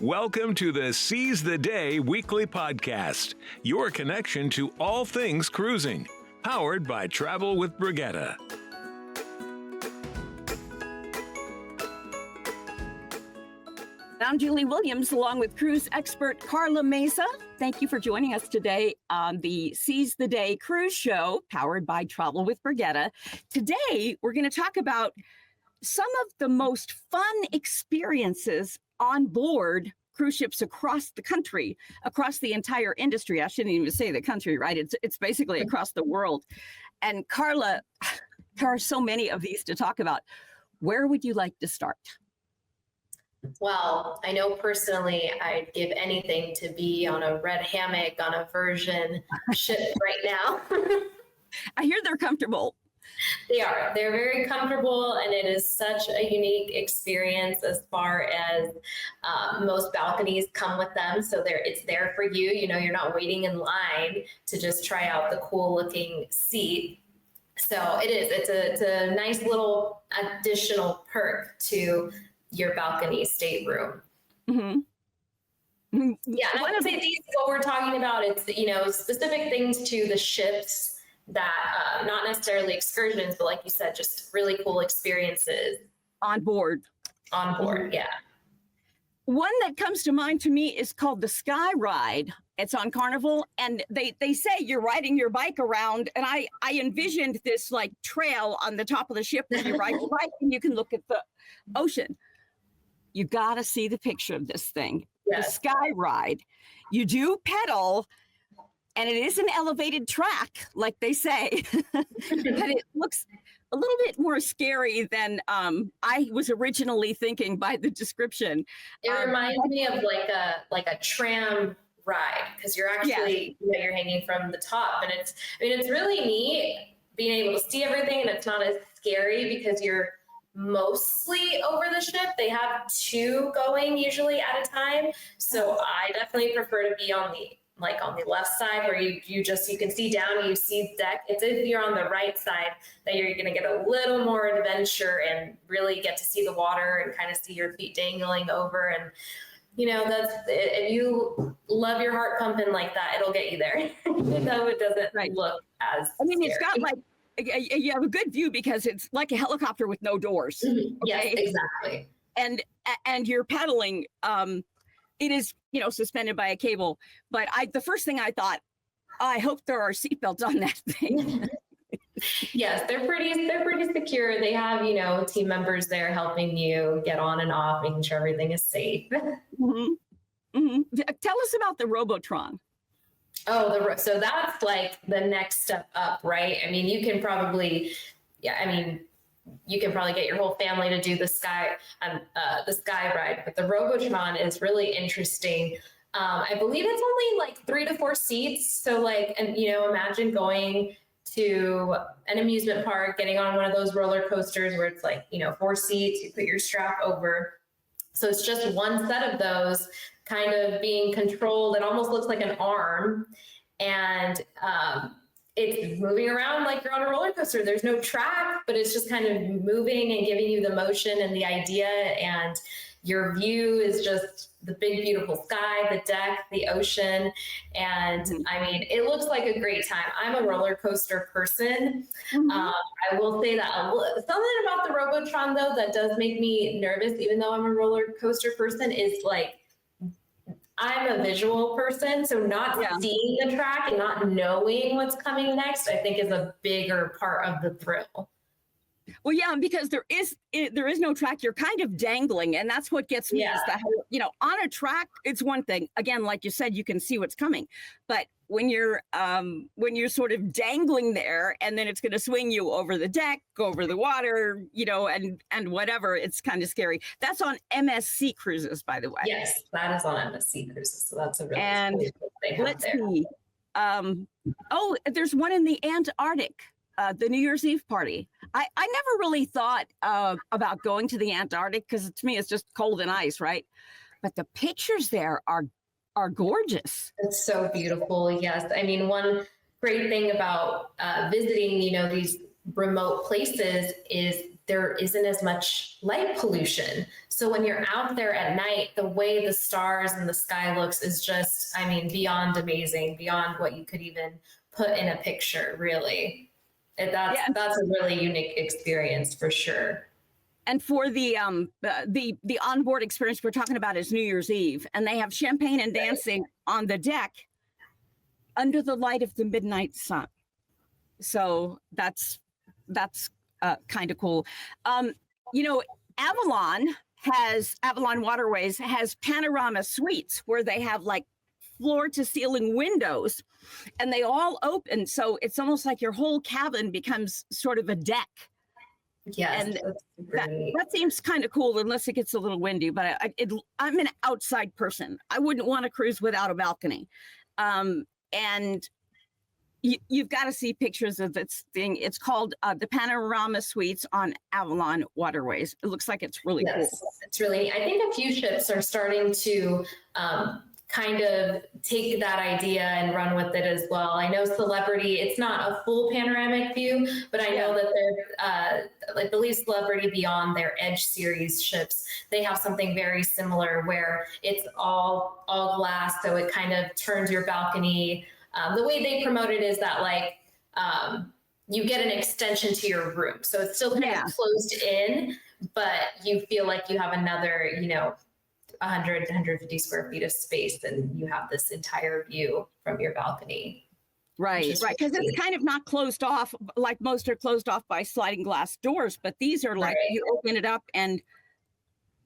Welcome to the Seize the Day weekly podcast, your connection to all things cruising, powered by Travel with Brigitte. I'm Julie Williams, along with cruise expert Carla Mesa. Thank you for joining us today on the Seize the Day cruise show, powered by Travel with Brigitte. Today, we're going to talk about some of the most fun experiences on board cruise ships across the country, across the entire industry. I shouldn't even say the country, right? It's basically across the world. And Carla, there are so many of these to talk about. Where would you like to start? Well, I know personally I'd give anything to be on a red hammock on a Virgin ship right now. I hear they're comfortable. They are. They're very comfortable, and it is such a unique experience as far as most balconies come with them. So it's there for you. You know, you're not waiting in line to just try out the cool looking seat. So it is. It's a nice little additional perk to your balcony stateroom. Mm-hmm. Yeah, and I would say these, what we're talking about, it's, you know, specific things to the ships that not necessarily excursions, but like you said, just really cool experiences on board. Yeah. One that comes to mind to me is called the Sky Ride. It's on Carnival, and they say you're riding your bike around, and I envisioned this like trail on the top of the ship where you ride your bike and you can look at the ocean. You got to see the picture of this thing. Yes. The Sky Ride. You do pedal, and it is an elevated track, like they say, but it looks a little bit more scary than I was originally thinking by the description. It reminds me of like a tram ride, because you're actually, you know, you're hanging from the top, and it's really neat being able to see everything, and it's not as scary because you're mostly over the ship. They have two going usually at a time, so I definitely prefer to be on the left side where you can see down and you see deck. It's if you're on the right side that you're going to get a little more adventure and really get to see the water and kind of see your feet dangling over. And you know, that's, if you love your heart pumping like that, it'll get you there. Though it doesn't look as scary. It's got like, you have a good view because it's like a helicopter with no doors. Mm-hmm. Okay? Yes, exactly. And you're pedaling. It is, you know, suspended by a cable. But the first thing I thought, I hope there are seatbelts on that thing. Yes, they're pretty secure. They have, you know, team members there helping you get on and off, making sure everything is safe. Mm-hmm. Mm-hmm. Tell us about the Robotron. Oh, so that's like the next step up, right? I mean, you can probably get your whole family to do the sky ride, but the Robotron is really interesting. I believe it's only like 3 to 4 seats. So like, and you know, imagine going to an amusement park, getting on one of those roller coasters where it's like, you know, 4 seats, you put your strap over. So it's just one set of those kind of being controlled. It almost looks like an arm, and it's moving around like you're on a roller coaster. There's no track, but it's just kind of moving and giving you the motion and the idea. And your view is just the big, beautiful sky, the deck, the ocean. And I mean, it looks like a great time. I'm a roller coaster person. Mm-hmm. I will say that something about the Robotron, though, that does make me nervous, even though I'm a roller coaster person, is like, I'm a visual person, so not seeing the track and not knowing what's coming next, I think, is a bigger part of the thrill. Well, yeah, because there is no track. You're kind of dangling, and that's what gets me. Is that, you know, on a track, it's one thing. Again, like you said, you can see what's coming, but when you're sort of dangling there, and then it's going to swing you over the deck, over the water, you know, and whatever, it's kind of scary. That's on MSC cruises, by the way. Yes, that is on MSC cruises. So that's a really cool thing. Let's see. There's one in the Antarctic. The New Year's Eve party. I never really thought about going to the Antarctic because to me it's just cold and ice, right? But the pictures there are gorgeous. It's so beautiful. Yes, I mean, one great thing about visiting, you know, these remote places is there isn't as much light pollution. So when you're out there at night, the way the stars and the sky looks is just, I mean, beyond amazing, beyond what you could even put in a picture, really. That's a really unique experience for sure. And for the onboard experience we're talking about is New Year's Eve, and they have champagne and dancing on the deck under the light of the midnight sun. So that's kind of cool. You know, Avalon Waterways has panorama suites where they have like floor to ceiling windows, and they all open. So it's almost like your whole cabin becomes sort of a deck. Yes, and that seems kind of cool, unless it gets a little windy. But I'm an outside person. I wouldn't want to cruise without a balcony. And you've got to see pictures of this thing. It's called the Panorama Suites on Avalon Waterways. It looks like it's really cool. It's really, I think a few ships are starting to kind of take that idea and run with it as well. I know Celebrity, it's not a full panoramic view, but I know that they're, I believe Celebrity Beyond, their Edge series ships, they have something very similar where it's all glass, so it kind of turns your balcony. The way they promote it is that like you get an extension to your room, so it's still kind of closed in, but you feel like you have another, 100 to 150 square feet of space, and you have this entire view from your balcony. Right, because it's kind of not closed off like most are closed off by sliding glass doors, but these are like you open it up and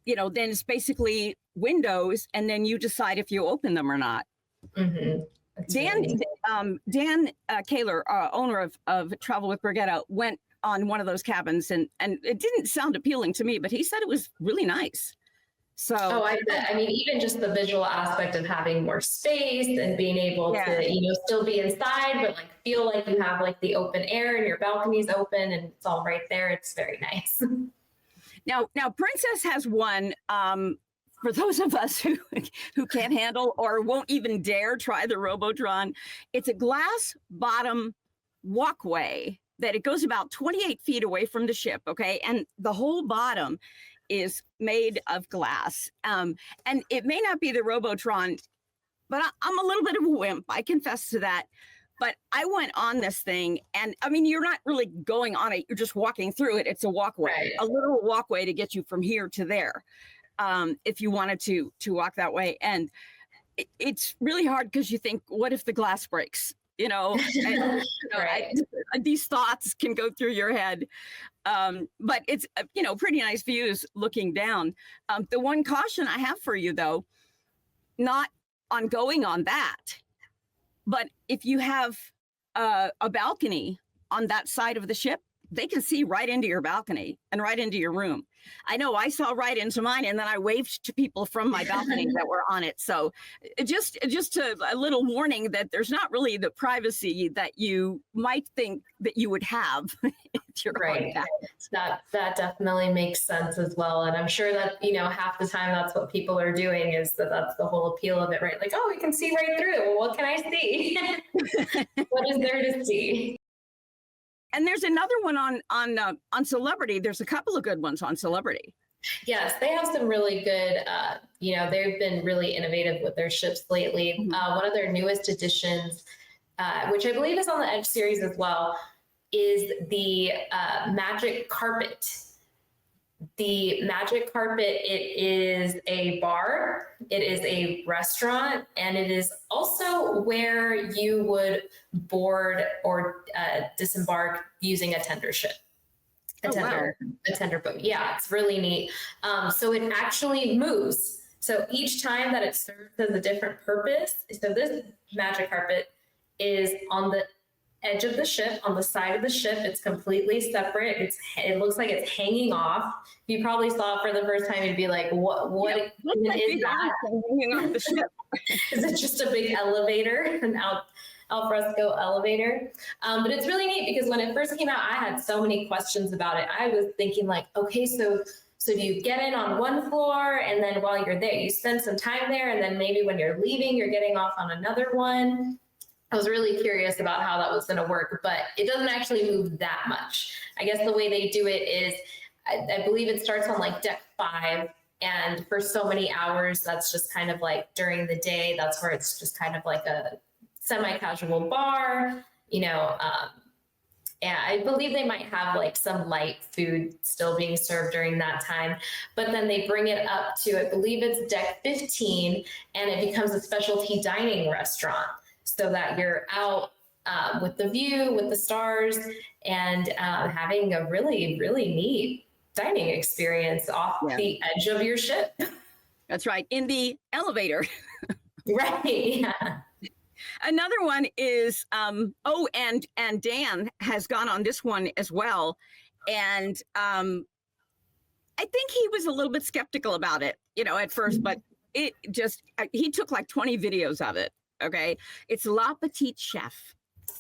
then it's basically windows, and then you decide if you open them or not. Mm-hmm. Dan Kaler, owner of Travel with Brigitte, went on one of those cabins, and it didn't sound appealing to me, but he said it was really nice. So, I bet. I mean, even just the visual aspect of having more space and being able to, still be inside, but like feel like you have like the open air and your balcony's open and it's all right there. It's very nice. Now Princess has one. For those of us who can't handle or won't even dare try the Robotron, it's a glass bottom walkway that it goes about 28 feet away from the ship. Okay, and the whole bottom is made of glass. And it may not be the Robotron, but I'm a little bit of a wimp. I confess to that. But I went on this thing, and I mean, you're not really going on it. You're just walking through it. It's a walkway, a little walkway to get you from here to there. If you wanted to walk that way. And it's really hard because you think, what if the glass breaks? These thoughts can go through your head. But it's, pretty nice views looking down. The one caution I have for you, though, not on going on that, but if you have a balcony on that side of the ship, they can see right into your balcony and right into your room. I know I saw right into mine, and then I waved to people from my balcony that were on it. So just a little warning that there's not really the privacy that you might think that you would have if you're on that. That definitely makes sense as well. And I'm sure that, half the time that's what people are doing, is that's the whole appeal of it, right? Like, oh, we can see right through. Well, what can I see? What is there to see? And there's another one on Celebrity. There's a couple of good ones on Celebrity. Yes, they have some really good, they've been really innovative with their ships lately. Mm-hmm. One of their newest additions, which I believe is on the Edge series as well, is the Magic Carpet. The Magic Carpet, it is a bar, it is a restaurant, and it is also where you would board or disembark using a tender ship. A tender boat. Yeah, it's really neat. So it actually moves. So each time that it serves as a different purpose. So this Magic Carpet is on the edge of the ship, on the side of the ship. It's completely separate. It looks like it's hanging off. If you probably saw it for the first time, you'd be like, what is that? Hanging off the ship. Is it just a big elevator, an al fresco elevator? But it's really neat because when it first came out, I had so many questions about it. I was thinking like, okay, so do you get in on one floor, and then while you're there, you spend some time there, and then maybe when you're leaving, you're getting off on another one? I was really curious about how that was going to work, but it doesn't actually move that much. I guess the way they do it is, I believe it starts on like deck 5. And for so many hours, that's just kind of like during the day, that's where it's just kind of like a semi-casual bar, and I believe they might have like some light food still being served during that time, but then they bring it up to, I believe it's deck 15, and it becomes a specialty dining restaurant so that you're out with the view, with the stars, and having a really, really neat dining experience off the edge of your ship. That's right. In the elevator. Right. Yeah. Another one is, and Dan has gone on this one as well. And I think he was a little bit skeptical about it, at first, but he took like 20 videos of it. Okay. It's La Petite Chef,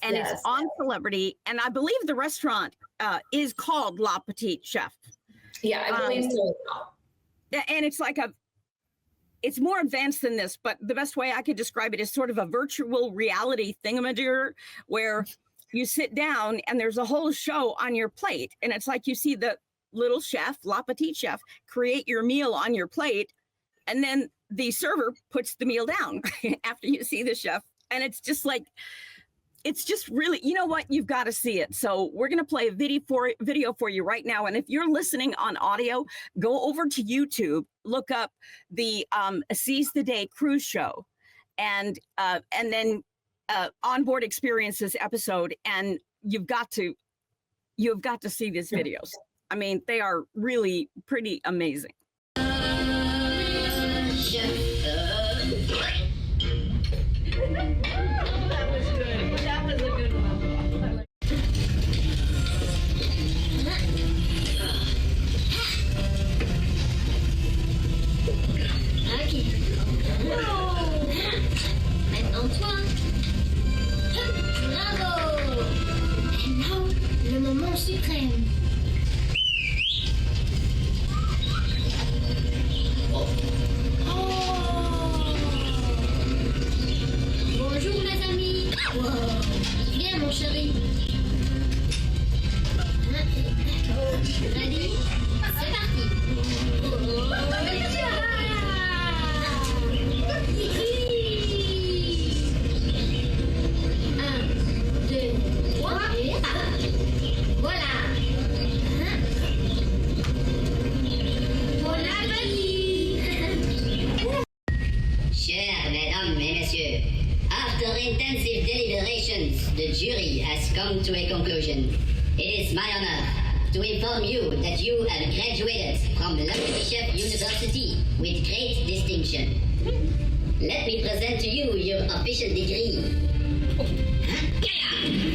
and it's on Celebrity. And I believe the restaurant is called La Petite Chef. Yeah, I believe so. And it's like it's more advanced than this, but the best way I could describe it is sort of a virtual reality thingamajigger where you sit down and there's a whole show on your plate. And it's like you see the little chef, La Petite Chef, create your meal on your plate. And then the server puts the meal down after you see the chef. And it's just like, it's just really, you know what? You've got to see it. So we're going to play a video for you right now. And if you're listening on audio, go over to YouTube, look up the Seize the Day cruise show, and then onboard experiences episode. And you've got to see these videos. I mean, they are really pretty amazing. Maintenant toi. Bravo. Et now, le moment suprême. Bonjour mes amis. Wow. Viens mon chéri. Ready? C'est parti. Intensive deliberations, the jury has come to a conclusion. It is my honor to inform you that you have graduated from La Petite Chef University with great distinction. Let me present to you your official degree.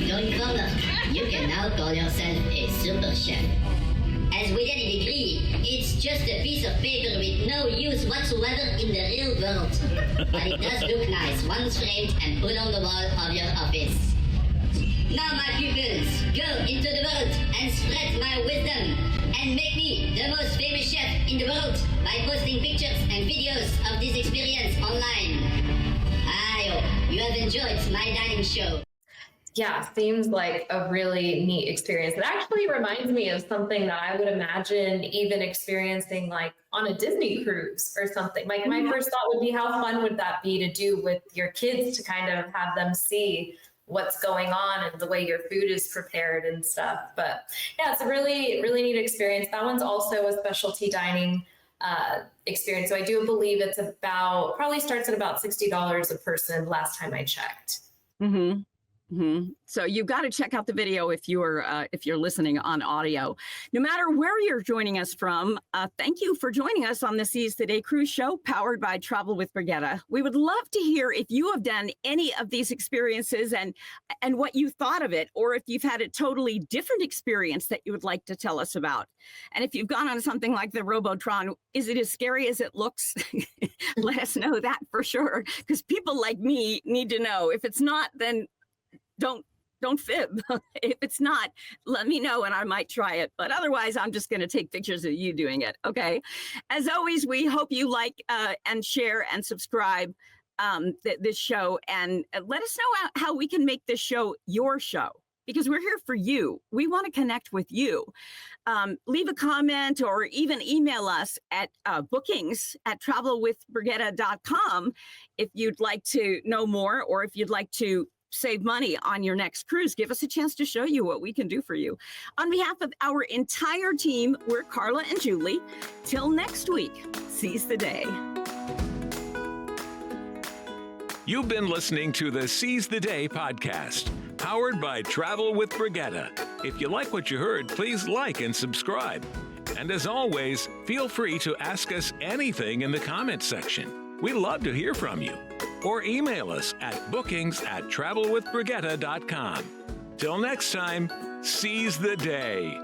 Going forward, you can now call yourself a super chef. As with any degree, it's just a piece of paper with no use whatsoever in the real world. But it does look nice once framed and put on the wall of your office. Now, my pupils, go into the world and spread my wisdom and make me the most famous chef in the world by posting pictures and videos of this experience online. I hope you have enjoyed my dining show. Yeah, seems like a really neat experience. It actually reminds me of something that I would imagine even experiencing like on a Disney cruise or something. Like my first thought would be, how fun would that be to do with your kids, to kind of have them see what's going on and the way your food is prepared and stuff. But yeah, it's a really, really neat experience. That one's also a specialty dining experience. So I do believe it's probably starts at about $60 a person last time I checked. Mm-hmm. Mm-hmm. So you've got to check out the video if you're listening on audio. No matter where you're joining us from, thank you for joining us on the Seize the Day cruise show powered by Travel with Brigitte. We would love to hear if you have done any of these experiences and what you thought of it, or if you've had a totally different experience that you would like to tell us about. And if you've gone on something like the Robotron, is it as scary as it looks? Let us know that for sure, because people like me need to know. If it's not, then don't fib. If it's not, let me know and I might try it. But otherwise, I'm just going to take pictures of you doing it. Okay. As always, we hope you like and share and subscribe this show, and let us know how we can make this show your show, because we're here for you. We want to connect with you. Leave a comment or even email us at bookings@travelwithbrigitte.com if you'd like to know more, or if you'd like to save money on your next cruise. Give us a chance to show you what we can do for you. On behalf of our entire team, we're Carla and Julie. Till next week, seize the day. You've been listening to the Seize the Day podcast, powered by Travel with Brigitte. If you like what you heard, please like and subscribe. And as always, feel free to ask us anything in the comments section. We love to hear from you. Or email us at bookings@travelwithbrigitte.com. Till next time, seize the day.